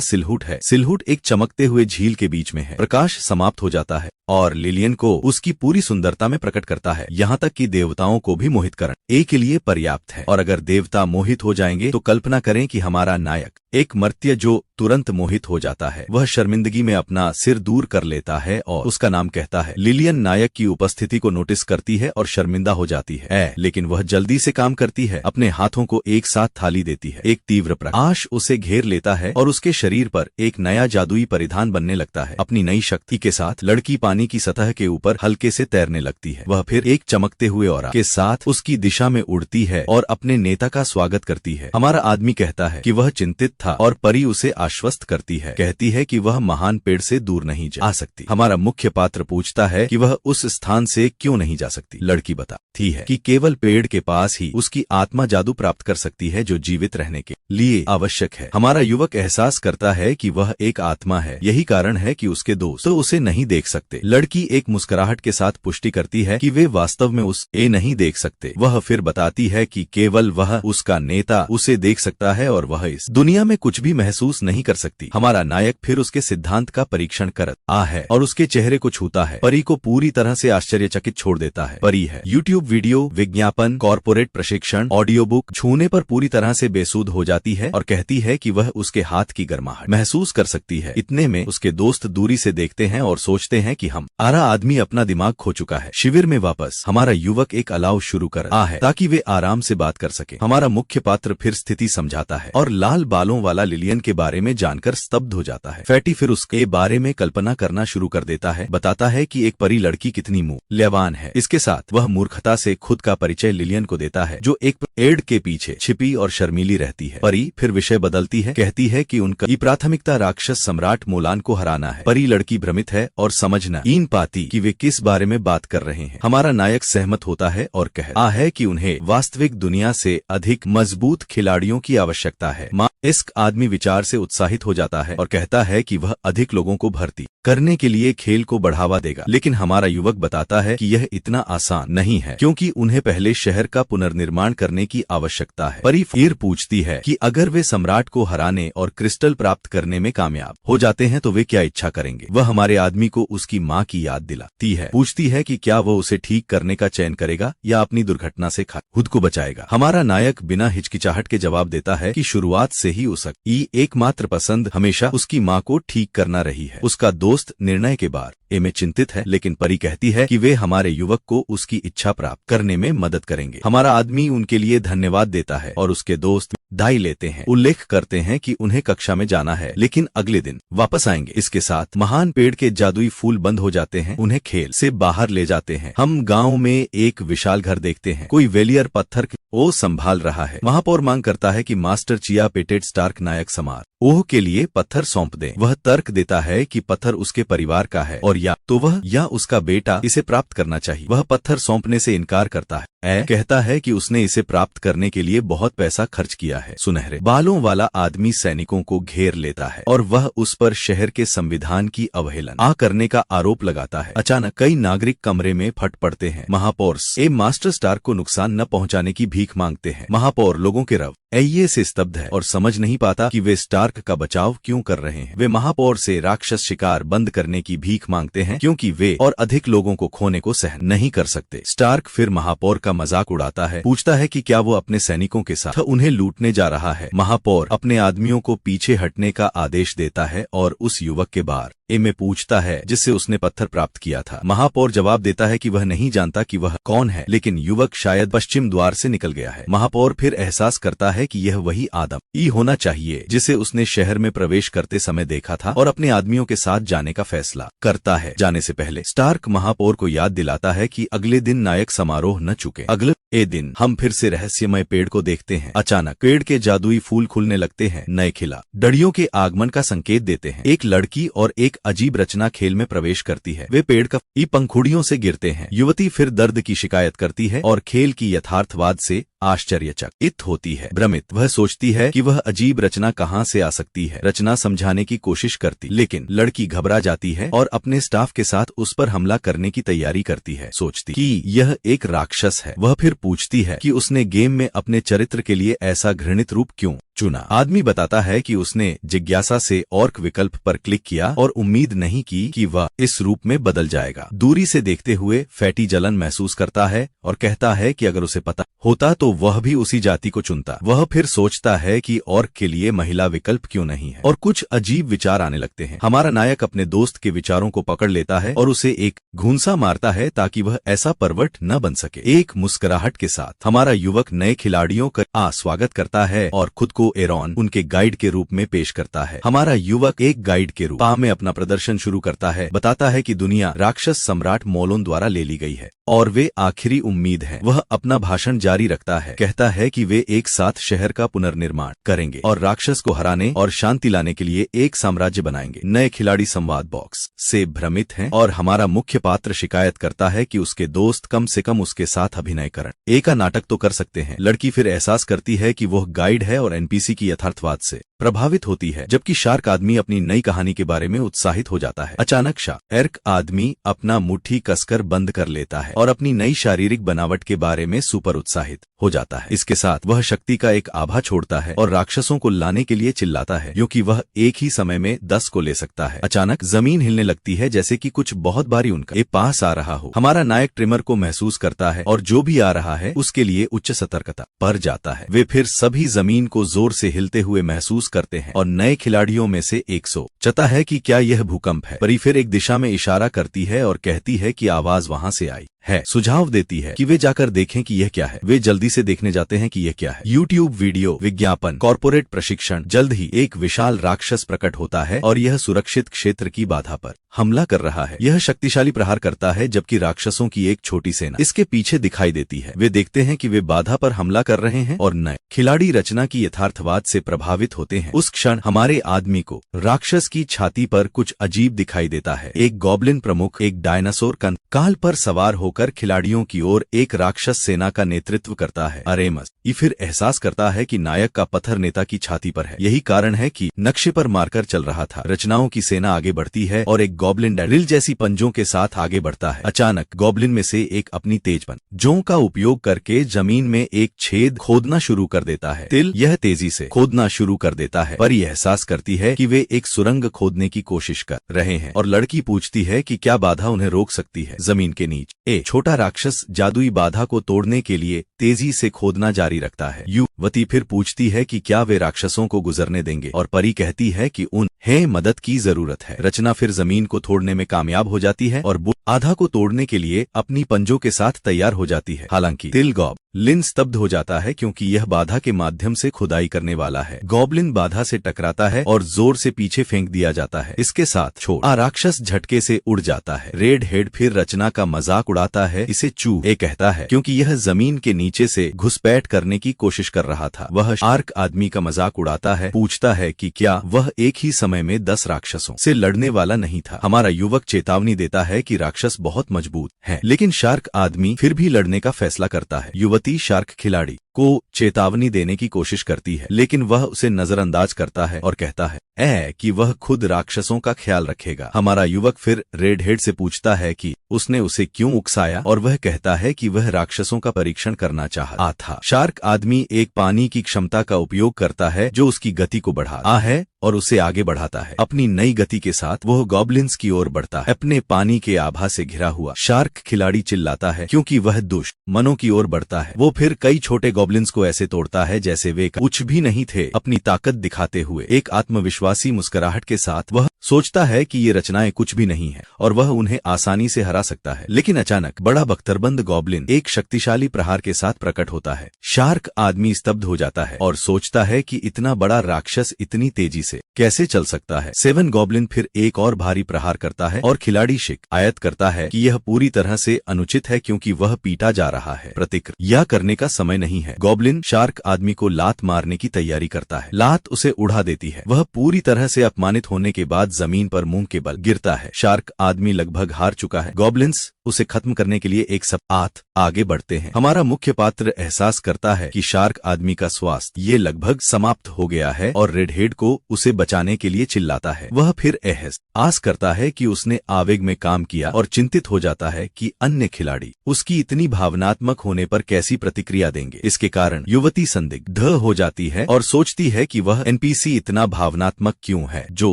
S1: सिलहुट है। सिलहुट एक चमकते हुए झील के बीच में है। प्रकाश समाप्त हो जाता है और लिलियन को उसकी पूरी सुंदरता में प्रकट करता है, यहाँ तक कि देवताओं को भी मोहित करने के लिए पर्याप्त है। और अगर देवता मोहित हो जाएंगे तो कल्पना करें कि हमारा नायक एक मर्त्य जो तुरंत मोहित हो जाता है। वह शर्मिंदगी में अपना सिर दूर कर लेता है और उसका नाम कहता है। लिलियन नायक की उपस्थिति को नोटिस करती है और शर्मिंदा हो जाती है, लेकिन वह जल्दी से काम करती है। अपने हाथों को एक साथ थाली देती है। एक तीव्र प्रकाश उसे घेर लेता है और उसके शरीर पर एक नया जादुई परिधान बनने लगता है। अपनी नई शक्ति के साथ लड़की पानी की सतह के ऊपर हल्के से तैरने लगती है। वह फिर एक चमकते हुए ऑरा के साथ उसकी दिशा में उड़ती है और अपने नेता का स्वागत करती है। हमारा आदमी कहता है कि वह चिंतित था और परी उसे आश्वस्त करती है, कहती है कि वह महान पेड़ से दूर नहीं जा सकती। हमारा मुख्य पात्र पूछता है कि वह उस स्थान से क्यों नहीं जा सकती। लड़की बताती है कि केवल पेड़ के पास ही उसकी आत्मा जादू प्राप्त कर सकती है जो जीवित रहने के लिए आवश्यक है। हमारा युवक एहसास करता है कि वह एक आत्मा है, यही कारण है कि उसके दोस्त तो उसे नहीं देख सकते। लड़की एक मुस्कुराहट के साथ पुष्टि करती है कि वे वास्तव में उसे नहीं देख सकते। वह फिर बताती है कि केवल वह उसका नेता उसे देख सकता है और वह इस दुनिया में कुछ भी महसूस नहीं कर सकती। हमारा नायक फिर उसके सिद्धांत का परीक्षण करता है और उसके चेहरे को छूता है। परी को पूरी तरह से आश्चर्यचकित छोड़ देता है। परी है यूट्यूब वीडियो, विज्ञापन, कॉर्पोरेट प्रशिक्षण, ऑडियो बुक छूने पर पूरी तरह से बेसुध हो जाती है और कहती है कि वह उसके हाथ की गर्माहट महसूस कर सकती है। इतने में उसके दोस्त दूरी से देखते हैं और सोचते हैं कि हमारा आदमी अपना दिमाग खो चुका है। शिविर में वापस हमारा युवक एक अलाव शुरू कर रहा है ताकि वे आराम से बात कर सके। हमारा मुख्य पात्र फिर स्थिति समझाता है और लाल बालों वाला लिलियन के बारे में जानकर स्तब्ध हो जाता है। फैटी फिर उसके बारे में कल्पना करना शुरू कर देता है, बताता है कि एक परी लड़की कितनी मूल्यवान है। इसके साथ वह मूर्खता से खुद का परिचय लिलियन को देता है जो एक पेड़ के पीछे छिपी और शर्मीली रहती है। परी फिर विषय बदलती है, कहती है कि उनकी प्राथमिकता राक्षस सम्राट मोलान को हराना है। परी लड़की भ्रमित है और समझना इन पाती कि वे किस बारे में बात कर रहे हैं। हमारा नायक सहमत होता है और कहता है कि उन्हें वास्तविक दुनिया से अधिक मजबूत खिलाड़ियों की आवश्यकता है। इस आदमी विचार से उत्साहित हो जाता है और कहता है कि वह अधिक लोगों को भर्ती करने के लिए खेल को बढ़ावा देगा। लेकिन हमारा युवक बताता है कि यह इतना आसान नहीं है क्योंकि उन्हें पहले शहर का पुनर्निर्माण करने की आवश्यकता है। परी फिर पूछती है कि अगर वे सम्राट को हराने और क्रिस्टल प्राप्त करने में कामयाब हो जाते हैं तो वे क्या इच्छा करेंगे। वह हमारे आदमी को उसकी माँ की याद दिलाती है, पूछती है कि क्या वह उसे ठीक करने का चयन करेगा या अपनी दुर्घटना से खुद को बचाएगा। हमारा नायक बिना हिचकिचाहट के जवाब देता है कि शुरुआत से ही उसकी एकमात्र पसंद हमेशा उसकी माँ को ठीक करना रही है। उसका दोस्त निर्णय के बारे में चिंतित है, लेकिन परी कहती है कि वे हमारे युवक को उसकी इच्छा प्राप्त करने में मदद करेंगे। हमारा आदमी उनके लिए धन्यवाद देता है और उसके दोस्त दाई लेते हैं, उल्लेख करते हैं कि उन्हें कक्षा में जाना है लेकिन अगले दिन वापस आएंगे। इसके साथ महान पेड़ के जादुई फूल बंद हो जाते हैं, उन्हें खेल से बाहर ले जाते हैं। हम गांव में एक विशाल घर देखते हैं, कोई वेलियर पत्थर को संभाल रहा है। महापौर मांग करता है कि मास्टर चिया पेटेड स्टार्क नायक समारोह के लिए पत्थर सौंप दें। वह तर्क देता है कि पत्थर उसके परिवार का है और या तो वह या उसका बेटा इसे प्राप्त करना चाहिए। वह पत्थर सौंपने से इनकार करता है कहता है कि उसने इसे प्राप्त करने के लिए बहुत पैसा खर्च किया है। सुनहरे बालों वाला आदमी सैनिकों को घेर लेता है और वह उस पर शहर के संविधान की अवहेलना करने का आरोप लगाता है। अचानक कई नागरिक कमरे में फट पड़ते हैं। महापौर मास्टर स्टार्क को नुकसान न पहुंचाने की भीख मांगते हैं। महापौर लोगों के रवैये से स्तब्ध है और समझ नहीं पाता कि वे स्टार्क का बचाव क्यों कर रहे हैं। वे महापौर से राक्षस शिकार बंद करने की भीख मांगते हैं क्योंकि वे और अधिक लोगों को खोने को सहन नहीं कर सकते। स्टार्क फिर महापौर का मजाक उड़ाता है, पूछता है कि क्या वो अपने सैनिकों के साथ उन्हें लूटने जा रहा है। महापौर अपने आदमियों को पीछे हटने का आदेश देता है और उस युवक के बारे में पूछता है जिससे उसने पत्थर प्राप्त किया था। महापौर जवाब देता है कि वह नहीं जानता कि वह कौन है, लेकिन युवक शायद पश्चिम द्वार से निकल गया है। महापौर फिर एहसास करता है कि यह वही आदम ही होना चाहिए जिसे उसने शहर में प्रवेश करते समय देखा था और अपने आदमियों के साथ जाने का फैसला करता है। जाने से पहले स्टार्क महापौर को याद दिलाता है कि अगले दिन नायक समारोह न चुके। अगले दिन हम फिर से रहस्यमय पेड़ को देखते हैं। अचानक पेड़ के जादुई फूल खुलने लगते हैं, नए खिलाड़ियों के आगमन का संकेत देते हैं। एक लड़की और एक अजीब रचना खेल में प्रवेश करती है। वे पेड़ की पंखुड़ियों से गिरते हैं। युवती फिर दर्द की शिकायत करती है और खेल की यथार्थवाद से आश्चर्यचकित होती है। भ्रमित वह सोचती है कि वह अजीब रचना कहां से आ सकती है। रचना समझाने की कोशिश करती, लेकिन लड़की घबरा जाती है और अपने स्टाफ के साथ उस पर हमला करने की तैयारी करती है। सोचती कि यह एक राक्षस है। वह फिर पूछती है कि उसने गेम में अपने चरित्र के लिए ऐसा घृणित रूप क्यों चुना। आदमी बताता है कि उसने जिज्ञासा से ऑर्क विकल्प पर क्लिक किया और उम्मीद नहीं की कि वह इस रूप में बदल जाएगा। दूरी से देखते हुए फैटी जलन महसूस करता है और कहता है कि अगर उसे पता होता तो वह भी उसी जाति को चुनता। वह फिर सोचता है कि ऑर्क के लिए महिला विकल्प क्यों नहीं है और कुछ अजीब विचार आने लगते हैं। हमारा नायक अपने दोस्त के विचारों को पकड़ लेता है और उसे एक घूंसा मारता है ताकि वह ऐसा परवट न बन सके। एक मुस्कुराहट के साथ हमारा युवक नए खिलाड़ियों का स्वागत करता है और खुद को एरॉन उनके गाइड के रूप में पेश करता है। हमारा युवक एक गाइड के रूप में अपना प्रदर्शन शुरू करता है, बताता है कि दुनिया राक्षस सम्राट मोलोन द्वारा ले ली गई है और वे आखिरी उम्मीद है। वह अपना भाषण जारी रखता है, कहता है कि वे एक साथ शहर का पुनर्निर्माण करेंगे और राक्षस को हराने और शांति लाने के लिए एक साम्राज्य बनाएंगे। नए खिलाड़ी संवाद बॉक्स से भ्रमित हैं और हमारा मुख्य पात्र शिकायत करता है कि उसके दोस्त कम से कम उसके साथ अभिनय करें। एक नाटक तो कर सकते हैं। लड़की फिर एहसास करती है कि वह गाइड है और एनपीसी की यथार्थवाद से प्रभावित होती है, जबकि शार्क आदमी अपनी नई कहानी के बारे में उत्साहित हो जाता है। अचानक शार्क आदमी अपना मुट्ठी कसकर बंद कर लेता है और अपनी नई शारीरिक बनावट के बारे में सुपर उत्साहित हो जाता है। इसके साथ वह शक्ति का एक आभा छोड़ता है और राक्षसों को लाने के लिए चिल्लाता है, क्योंकि वह एक ही समय में 10 को ले सकता है। अचानक जमीन हिलने लगती है जैसे कि कुछ बहुत भारी उनके पास आ रहा हो। हमारा नायक ट्रिमर को महसूस करता है और जो भी आ रहा है उसके लिए उच्च सतर्कता पर जाता है। वे फिर सभी जमीन को जोर से हिलते हुए महसूस करते हैं और नए खिलाड़ियों में से एक सोचता है कि क्या यह भूकंप है। परी फिर एक दिशा में इशारा करती है और कहती है कि आवाज वहां से आई है। सुझाव देती है कि वे जाकर देखें कि यह क्या है। वे जल्दी से देखने जाते हैं कि यह क्या है। YouTube वीडियो विज्ञापन कॉर्पोरेट प्रशिक्षण। जल्द ही एक विशाल राक्षस प्रकट होता है और यह सुरक्षित क्षेत्र की बाधा पर हमला कर रहा है। यह शक्तिशाली प्रहार करता है जबकि राक्षसों की एक छोटी सेना इसके पीछे दिखाई देती है। वे देखते हैं कि वे बाधा पर हमला कर रहे हैं और नए खिलाड़ी रचना की यथार्थवाद से प्रभावित होते हैं। उस क्षण हमारे आदमी को राक्षस की छाती पर कुछ अजीब दिखाई देता है। एक गॉब्लिन प्रमुख एक डायनासोर कंकाल पर सवार होकर खिलाड़ियों की ओर एक राक्षस सेना का नेतृत्व करता है। अरेमस ये फिर एहसास करता है कि नायक का पत्थर नेता की छाती पर है। यही कारण है कि नक्शे पर मारकर चल रहा था। रचनाओं की सेना आगे बढ़ती है और एक गॉब्लिन ड्रिल जैसी पंजों के साथ आगे बढ़ता है। अचानक गॉब्लिन में से एक अपनी तेज पंजों का उपयोग करके जमीन में एक छेद खोदना शुरू कर देता है। तिल यह तेजी से खोदना शुरू कर देता है, पर यह एहसास करती है कि वे एक सुरंग खोदने की कोशिश कर रहे हैं और लड़की पूछती है कि क्या बाधा उन्हें रोक सकती है। जमीन के नीचे छोटा राक्षस जादुई बाधा को तोड़ने के लिए तेजी से खोदना जारी रखता है। युवती फिर पूछती है कि क्या वे राक्षसों को गुजरने देंगे और परी कहती है कि उन्हें मदद की जरूरत है। रचना फिर जमीन को तोड़ने में कामयाब हो जाती है और आधा को तोड़ने के लिए अपनी पंजों के साथ तैयार हो जाती है। हालांकि तिल गॉब्लिन स्तब्ध हो जाता है क्योंकि यह बाधा के माध्यम से खुदाई करने वाला है। गॉब्लिन बाधा से टकराता है और जोर से पीछे फेंक दिया जाता है। इसके साथ छोटा राक्षस झटके से उड़ जाता है। रेड हेड फिर रचना का मजाक उड़ाता आता है, इसे चू ए कहता है क्योंकि यह जमीन के नीचे से घुसपैठ करने की कोशिश कर रहा था। वह शार्क आदमी का मजाक उड़ाता है, पूछता है कि क्या वह एक ही समय में 10 राक्षसों से लड़ने वाला नहीं था। हमारा युवक चेतावनी देता है कि राक्षस बहुत मजबूत है, लेकिन शार्क आदमी फिर भी लड़ने का फैसला करता है। युवती शार्क खिलाड़ी को चेतावनी देने की कोशिश करती है, लेकिन वह उसे नजरअंदाज करता है और कहता है कि वह खुद राक्षसों का ख्याल रखेगा। हमारा युवक फिर रेडहेड से पूछता है कि उसने उसे क्यों उकसाया, और वह कहता है कि वह राक्षसों का परीक्षण करना चाहता था। शार्क आदमी एक पानी की क्षमता का उपयोग करता है जो उसकी गति को बढ़ाता है और उसे आगे बढ़ाता है। अपनी नई गति के साथ वह गॉब्लिन्स की ओर बढ़ता है। अपने पानी के आभा से घिरा हुआ शार्क खिलाड़ी चिल्लाता है क्योंकि वह दुष्ट मनों की ओर बढ़ता है। वो फिर कई छोटे गॉब्लिन्स को ऐसे तोड़ता है जैसे वे कुछ भी नहीं थे। अपनी ताकत दिखाते हुए एक आत्मविश्वासी मुस्कुराहट के साथ वह सोचता है कि ये रचनाएं कुछ भी नहीं है और वह उन्हें आसानी से हरा सकता है। लेकिन अचानक बड़ा बख्तरबंद गॉब्लिन एक शक्तिशाली प्रहार के साथ प्रकट होता है। शार्क आदमी स्तब्ध हो जाता है और सोचता है कि इतना बड़ा राक्षस इतनी तेजी से कैसे चल सकता है। 7 गॉब्लिन फिर एक और भारी प्रहार करता है और खिलाड़ी शिकायत करता है कि यह पूरी तरह से अनुचित है क्योंकि वह पीटा जा रहा है। प्रतिक्रिया करने का समय नहीं है। गॉब्लिन शार्क आदमी को लात मारने की तैयारी करता है। लात उसे उड़ा देती है। वह पूरी तरह से अपमानित होने के बाद जमीन पर मुंह के बल गिरता है। शार्क आदमी लगभग हार चुका है। गॉब्लिन्स उसे खत्म करने के लिए एक साथ आगे बढ़ते हैं। हमारा मुख्य पात्र एहसास करता है कि शार्क आदमी का स्वास्थ्य ये लगभग समाप्त हो गया है और रेडहेड को उसे बचाने के लिए चिल्लाता है। वह फिर एहसास करता है कि उसने आवेग में काम किया और चिंतित हो जाता है कि अन्य खिलाड़ी उसकी इतनी भावनात्मक होने पर कैसी प्रतिक्रिया देंगे। इसके कारण युवती संदिग्ध हो जाती है और सोचती है कि वह एनपीसी इतना भावनात्मक क्यों है जो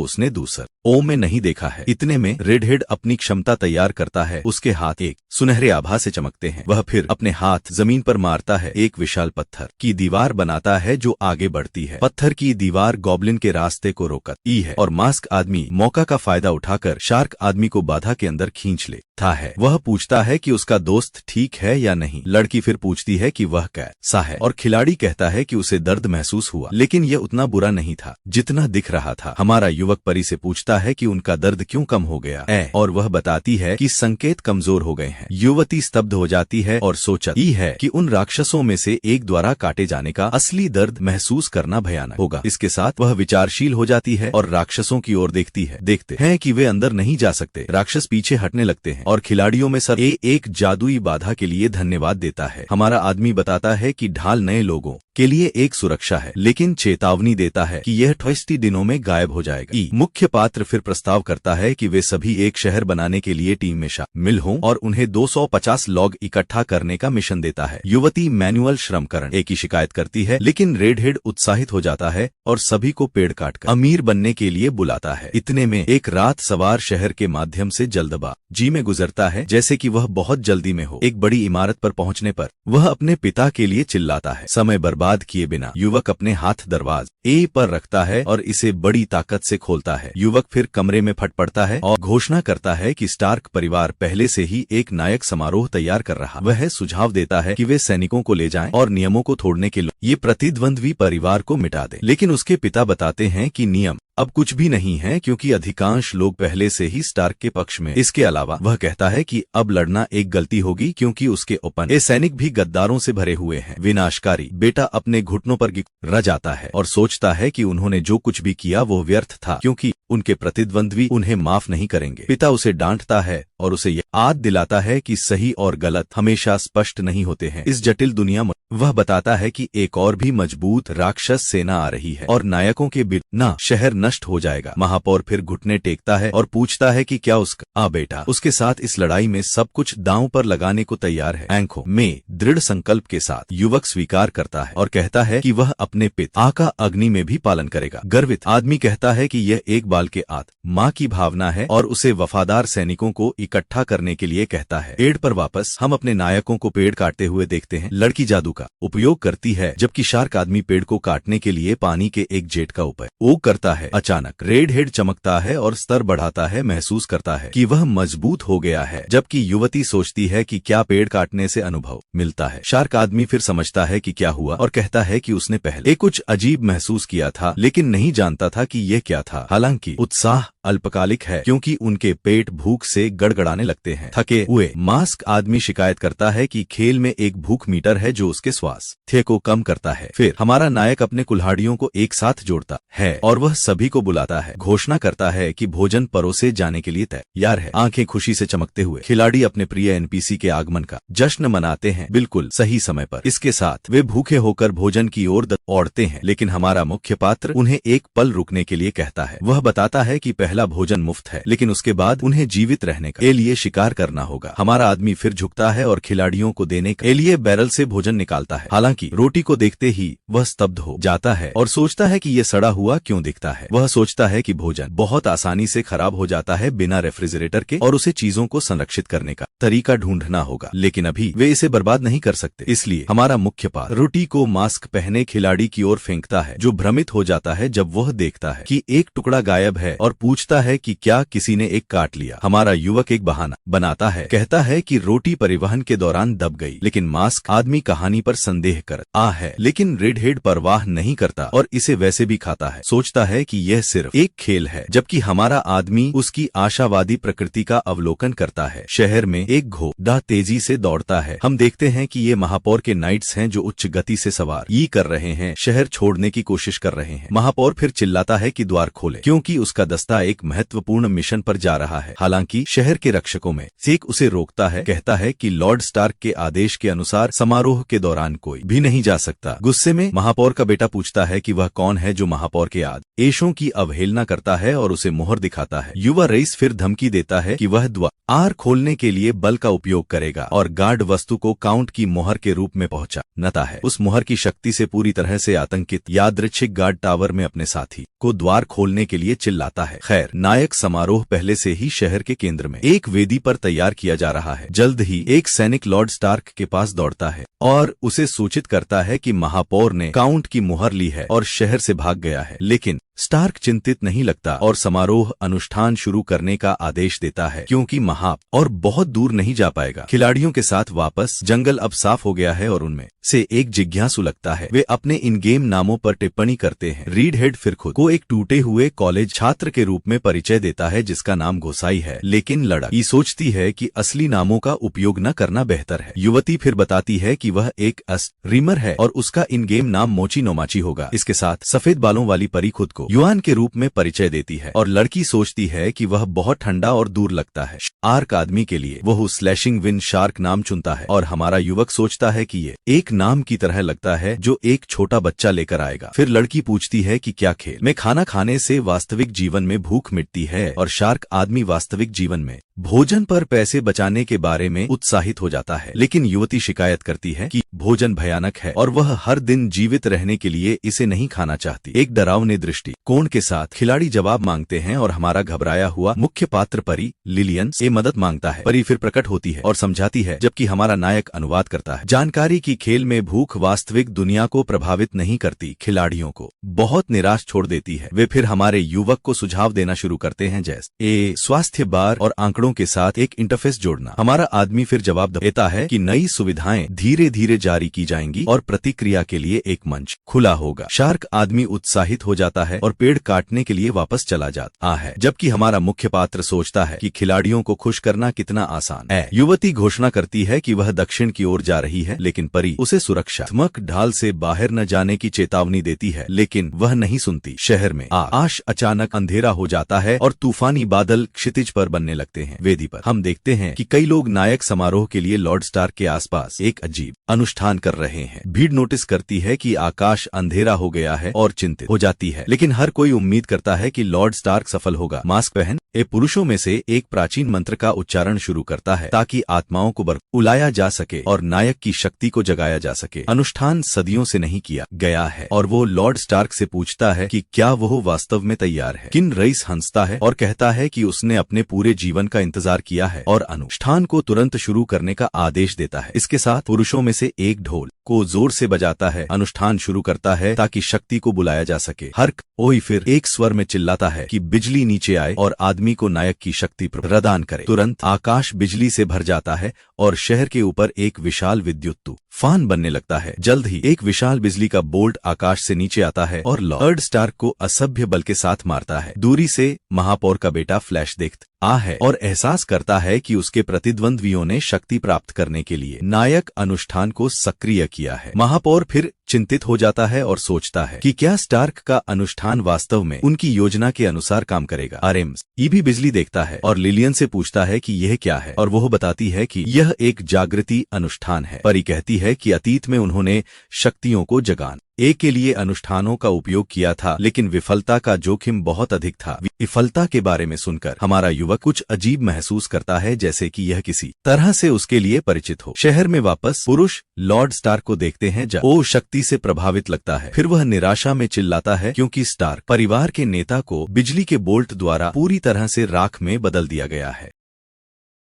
S1: उसने दूसर ओ में नहीं देखा है। इतने में रेडहेड अपनी क्षमता तैयार करता है। उसके हाथ एक सुनहरे आभा से चमकते हैं। वह फिर अपने हाथ जमीन पर मारता है, एक विशाल पत्थर की दीवार बनाता है जो आगे बढ़ती है। पत्थर की दीवार गॉब्लिन के रास्ते को रोकती है और मास्क आदमी मौका का फायदा उठाकर शार्क आदमी को बाधा के अंदर खींच लेता है। वह पूछता है कि उसका दोस्त ठीक है या नहीं। लड़की फिर पूछती है कि वह कैसा है और खिलाड़ी कहता है कि उसे दर्द महसूस हुआ, लेकिन यह उतना बुरा नहीं था जितना दिख रहा था। हमारा युवक परी से पूछता है कि उनका दर्द क्यों कम हो गया और वह बताती है कि संकेत कमजोर हो गए हैं। युवती स्तब्ध हो जाती है और सोचती है कि उन राक्षसों में से एक द्वारा काटे जाने का असली दर्द महसूस करना भयानक होगा। इसके साथ वह विचारशील हो जाती है और राक्षसों की ओर देखती है। देखते हैं कि वे अंदर नहीं जा सकते। राक्षस पीछे हटने लगते हैं और खिलाड़ियों में सर एक जादुई बाधा के लिए धन्यवाद देता है। हमारा आदमी बताता है कि ढाल नए लोगों के लिए एक सुरक्षा है, लेकिन चेतावनी देता है कि यह 20 दिनों में गायब हो जाएगा। मुख्य पात्र फिर प्रस्ताव करता है कि वे सभी एक शहर बनाने के लिए टीम में शामिल हों और उन्हें 250 लॉग इकट्ठा करने का मिशन देता है। युवती मैनुअल श्रम करने की शिकायत करती है, लेकिन रेडहेड उत्साहित हो जाता है और सभी को पेड़ काटकर अमीर बनने के लिए बुलाता है। इतने में एक रात सवार शहर के माध्यम से जल्दबाजी में गुजरता है, जैसे कि वह बहुत जल्दी में हो। एक बड़ी इमारत पर पहुंचने पर वह अपने पिता के लिए चिल्लाता है। समय बर्बाद किए बिना युवक अपने हाथ दरवाजे पर रखता है और इसे बड़ी ताकत से खोलता है। युवक फिर कमरे में फट पड़ता है और घोषणा करता है कि स्टार्क परिवार पहले से ही एक नायक समारोह तैयार कर रहा। वह सुझाव देता है कि वे सैनिकों को ले जाएं और नियमों को तोड़ने के लिए ये प्रतिद्वंद्वी परिवार को मिटा दें। लेकिन उसके पिता बताते हैं कि नियम अब कुछ भी नहीं है क्योंकि अधिकांश लोग पहले से ही स्टार्क के पक्ष में। इसके अलावा वह कहता है कि अब लड़ना एक गलती होगी क्योंकि उसके ओपन सैनिक भी गद्दारों से भरे हुए हैं। विनाशकारी बेटा अपने घुटनों पर गिर जाता है और सोचता है कि उन्होंने जो कुछ भी किया वो व्यर्थ था क्योंकि उनके प्रतिद्वंद्वी उन्हें माफ नहीं करेंगे। पिता उसे डांटता है और उसे याद दिलाता है कि सही और गलत हमेशा स्पष्ट नहीं होते हैं। इस जटिल दुनिया में वह बताता है कि एक और भी मजबूत राक्षस सेना आ रही है और नायकों के बिना शहर नष्ट हो जाएगा। महापौर फिर घुटने टेकता है और पूछता है कि क्या उसका बेटा उसके साथ इस लड़ाई में सब कुछ दांव पर लगाने को तैयार है। आंखों में दृढ़ संकल्प के साथ युवक स्वीकार करता है और कहता है कि वह अपने पिता का अग्नि में भी पालन करेगा। गर्वित आदमी कहता है कि यह एक बाल के माँ की भावना है और उसे वफादार सैनिकों को इकट्ठा करने के लिए कहता है। पेड़ पर वापस हम अपने नायकों को पेड़ काटते हुए देखते हैं। लड़की जादू का उपयोग करती है जबकि शार्क आदमी पेड़ को काटने के लिए पानी के एक जेट का उपयोग करता है। अचानक रेडहेड चमकता है और स्तर बढ़ाता है। महसूस करता है कि वह मजबूत हो गया है, जबकि युवती सोचती है कि क्या पेड़ काटने से अनुभव मिलता है। शार्क आदमी फिर समझता है कि क्या हुआ और कहता है कि उसने पहले कुछ अजीब महसूस किया था लेकिन नहीं जानता था कि यह क्या था। हालांकि उत्साह अल्पकालिक है क्योंकि उनके पेट भूख से गड़गड़ाने लगते हैं। थके हुए मास्क आदमी शिकायत करता है कि खेल में एक भूख मीटर है जो उसके स्वास्थ्य को कम करता है। फिर हमारा नायक अपने कुल्हाड़ियों को एक साथ जोड़ता है और वह सभी को बुलाता है, घोषणा करता है कि भोजन परोसे जाने के लिए तैयार है। आंखें खुशी से चमकते हुए खिलाड़ी अपने प्रिय एनपीसी के आगमन का जश्न मनाते हैं, बिल्कुल सही समय पर। इसके साथ वे भूखे होकर भोजन की ओर दौड़ते हैं, लेकिन हमारा मुख्य पात्र उन्हें एक पल रुकने के लिए कहता है। वह बताता है कि पहला भोजन मुफ्त है, लेकिन उसके बाद उन्हें जीवित रहने के लिए शिकार करना होगा। हमारा आदमी फिर झुकता है और खिलाड़ियों को देने के लिए बैरल से भोजन निकालता है। हालांकि रोटी को देखते ही वह स्तब्ध हो जाता है और सोचता है कि यह सड़ा हुआ क्यों दिखता है। वह सोचता है कि भोजन बहुत आसानी से खराब हो जाता है बिना रेफ्रिजरेटर के और उसे चीजों को संरक्षित करने का तरीका ढूंढना होगा, लेकिन अभी वे इसे बर्बाद नहीं कर सकते। इसलिए हमारा मुख्य पात्र रोटी को मास्क पहने खिलाड़ी की ओर फेंकता है, जो भ्रमित हो जाता है जब वह देखता है कि एक टुकड़ा गायब है और पूछता है कि क्या किसी ने एक काट लिया। हमारा युवक एक बहाना बनाता है, कहता है कि रोटी परिवहन के दौरान दब गई, लेकिन मास्क आदमी कहानी पर संदेह कर है, लेकिन रेड हेड परवाह नहीं करता और इसे वैसे भी खाता है। सोचता है कि यह सिर्फ एक खेल है, जबकि हमारा आदमी उसकी आशावादी प्रकृति का अवलोकन करता है। शहर में एक घोड़ा तेजी से दौड़ता है। हम देखते हैं कि ये महापौर के नाइट्स हैं जो उच्च गति से सवार कर रहे हैं, शहर छोड़ने की कोशिश कर रहे हैं। महापौर फिर चिल्लाता है कि द्वार खोले, क्योंकि उसका दस्ता एक महत्वपूर्ण मिशन पर जा रहा है। हालांकि शहर के रक्षकों में से एक उसे रोकता है, कहता है कि लॉर्ड स्टार्क के आदेश के अनुसार समारोह के दौरान कोई भी नहीं जा सकता। गुस्से में महापौर का बेटा पूछता है कि वह कौन है जो महापौर के आदेशों की अवहेलना करता है और उसे मोहर दिखाता है। युवा रईस फिर धमकी देता है कि वह द्वार खोलने के लिए बल का उपयोग करेगा और गार्ड वस्तु को काउंट की मोहर के रूप में पहुंचाता है। उस मोहर की शक्ति से पूरी तरह से आतंकित यादृच्छिक गार्ड टावर में अपने साथी को द्वार खोलने के लिए चिल्लाता है। खैर, नायक समारोह पहले से ही शहर के केंद्र में एक वेदी पर तैयार किया जा रहा है। जल्द ही एक सैनिक लॉर्ड स्टार्क के पास दौड़ता है और उसे सूचित करता है कि महापौर ने काउंट की मोहर ली है और शहर से भाग गया है। लेकिन स्टार्क चिंतित नहीं लगता और समारोह अनुष्ठान शुरू करने का आदेश देता है, क्योंकि महापौर बहुत दूर नहीं जा पाएगा। खिलाड़ियों के साथ वापस जंगल अब साफ हो गया है और उनमें से एक जिज्ञासु लगता है। वे अपने इन गेम नामों पर टिप्पणी करते हैं। रीड हेड फिर खुद को एक टूटे हुए कॉलेज छात्र के रूप में परिचय देता है जिसका नाम घोसाई है, लेकिन लड़की सोचती है कि असली नामों का उपयोग न करना बेहतर है। युवती फिर बताती है कि वह एक स्ट्रीमर है और उसका इन गेम नाम मोची नोमाची होगा। इसके साथ सफेद बालों वाली परी खुद को युआन के रूप में परिचय देती है और लड़की सोचती है कि वह बहुत ठंडा और दूर लगता है। शार्क आदमी के लिए वह स्लैशिंग विंड शार्क नाम चुनता है और हमारा युवक सोचता है कि ये एक नाम की तरह लगता है जो एक छोटा बच्चा लेकर आएगा। फिर लड़की पूछती है कि क्या खेल में खाना खाने से वास्तविक जीवन में भूख मिटती है, और शार्क आदमी वास्तविक जीवन में भोजन पर पैसे बचाने के बारे में उत्साहित हो जाता है। लेकिन युवती शिकायत करती है कि भोजन भयानक है और वह हर दिन जीवित रहने के लिए इसे नहीं खाना चाहती। एक डरावने दृष्टिकोण के साथ खिलाड़ी जवाब मांगते हैं और हमारा घबराया हुआ मुख्य पात्र परी लिलियन से मदद मांगता है। परी फिर प्रकट होती है और समझाती है, जबकि हमारा नायक अनुवाद करता है। जानकारी की खेल में भूख वास्तविक दुनिया को प्रभावित नहीं करती, खिलाड़ियों को बहुत निराश छोड़ देती है। वे फिर हमारे युवक को सुझाव देना शुरू करते हैं, जैसे स्वास्थ्य बार और आंकड़ों के साथ एक इंटरफेस जोड़ना। हमारा आदमी फिर जवाब देता है कि नई सुविधाएं धीरे धीरे जारी की जाएंगी और प्रतिक्रिया के लिए एक मंच खुला होगा। शार्क आदमी उत्साहित हो जाता है और पेड़ काटने के लिए वापस चला जाता है, जबकि हमारा मुख्य पात्र सोचता है कि खिलाड़ियों को खुश करना कितना आसान है। युवती घोषणा करती है कि वह दक्षिण की ओर जा रही है, लेकिन परी उसे सुरक्षात्मक ढाल से बाहर न जाने की चेतावनी देती है, लेकिन वह नहीं सुनती। शहर में आकाश अचानक अंधेरा हो जाता है और तूफानी बादल क्षितिज पर बनने लगते हैं। वेदी पर हम देखते हैं कि कई लोग नायक समारोह के लिए लॉर्ड स्टार्क के आसपास एक अजीब अनुष्ठान कर रहे हैं। भीड़ नोटिस करती है कि आकाश अंधेरा हो गया है और चिंतित हो जाती है, लेकिन हर कोई उम्मीद करता है कि लॉर्ड स्टार्क सफल होगा। मास्क पहन पुरुषों में से एक प्राचीन मंत्र का उच्चारण शुरू करता है ताकि आत्माओं को बुलाया जा सके और नायक की शक्ति को जगाया जा सके। अनुष्ठान सदियों से नहीं किया गया है और वो लॉर्ड स्टार्क से पूछता है कि क्या वो वास्तव में तैयार है। किन रईस हंसता है और कहता है कि उसने अपने पूरे जीवन का इंतजार किया है और अनुष्ठान को तुरंत शुरू करने का आदेश देता है। इसके साथ पुरुषों में से एक ढोल को जोर से बजाता है, अनुष्ठान शुरू करता है ताकि शक्ति को बुलाया जा सके। हर कोई फिर एक स्वर में चिल्लाता है कि बिजली नीचे आए और आदमी को नायक की शक्ति प्रदान करे। तुरंत आकाश बिजली से भर जाता है और शहर के ऊपर एक विशाल विद्युत तूफान बनने लगता है। जल्द ही एक विशाल बिजली का बोल्ट आकाश से नीचे आता है और लॉर्ड स्टार्क को असभ्य बल के साथ मारता है। दूरी से महापौर का बेटा फ्लैश देखता है और एहसास करता है कि उसके प्रतिद्वंद्वियों ने शक्ति प्राप्त करने के लिए नायक अनुष्ठान को सक्रिय किया है। महापौर फिर चिंतित हो जाता है और सोचता है कि क्या स्टार्क का अनुष्ठान वास्तव में उनकी योजना के अनुसार काम करेगा। आरएम्स ई भी बिजली देखता है और लिलियन से पूछता है कि यह क्या है, और वह बताती है कि यह एक जागृति अनुष्ठान है। परी कहती है कि अतीत में उन्होंने शक्तियों को जगाने के लिए अनुष्ठानों का उपयोग किया था, लेकिन विफलता का जोखिम बहुत अधिक था। विफलता के बारे में सुनकर हमारा युवक कुछ अजीब महसूस करता है, जैसे कि यह किसी तरह से उसके लिए परिचित हो। शहर में वापस पुरुष लॉर्ड स्टार्क को देखते हैं जब वो शक्ति से प्रभावित लगता है। फिर वह निराशा में चिल्लाता है क्योंकि स्टार्क परिवार के नेता को बिजली के बोल्ट द्वारा पूरी तरह से राख में बदल दिया गया है।